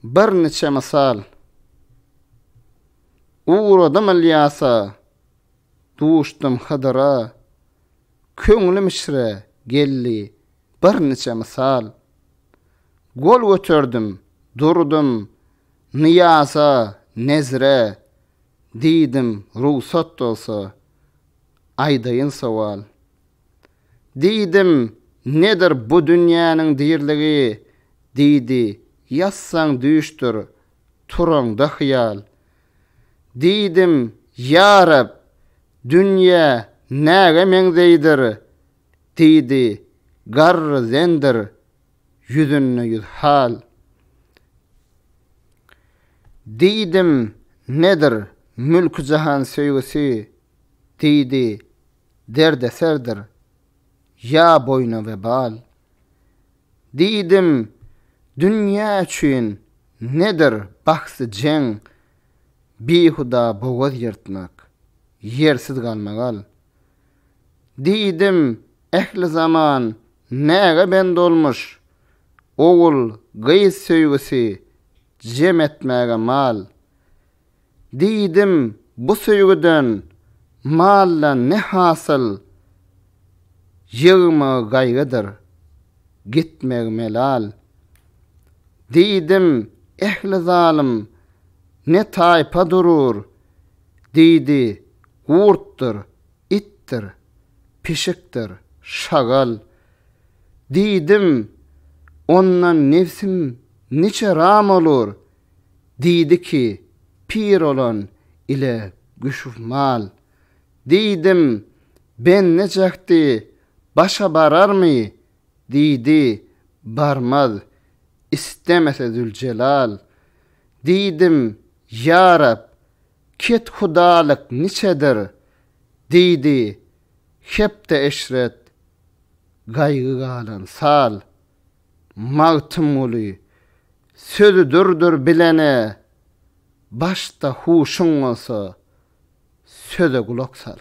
Bir neçe misal. Uğradım ilyasa, duşdum Hydyra, köňlim işre gelli bir neçe misal. Gol götürdüm, durdum, niyaza, nezre, diýdim ruhsat bolsa, aýdaýyn sowal. Diýdim, nedir bu dünýäniň dirligi, diýdi, ýassaň düşdür, turaňda hyýal. Diýdim, ya Rab, dünýä näge meňzeýdir, diýdi, garry zendir, yüzünne yüz hal. Diýdim, nedir mülk jahan söýgüsi, diýdi, derde serdir, ya boyna vebal. Diýdim, dünýä üçin nedir bahsy jeň, bihuda bogaz ýertmak, yersiz galmagal. Diýdim, ehli zaman näge bende olmuş, oğul gıýs söýgüsi jem etmäge mal. Diýdim, bu söýgüden malla ne hasyl, ýygma gaýgydyr, gitmek melal. Diýdim, ehli zalim ne taýpa durur, diýdi, gurtdur, ittir, pişikdir, şagal. Diýdim, ondan nefsim niçe ram olur, diýdi ki, pir olan ile güşüf mal. Diýdim, ben necekdi, başa barar mı? Diýdi, barmaz, istemese Zülcelal. Diýdim, ya Rab, ket hudalyk niçedir? Diýdi, hep de eşret, gaýgy galan sal. Magtym uly, sözü durdur bilene, başta huşun olsa, söze kulak sal.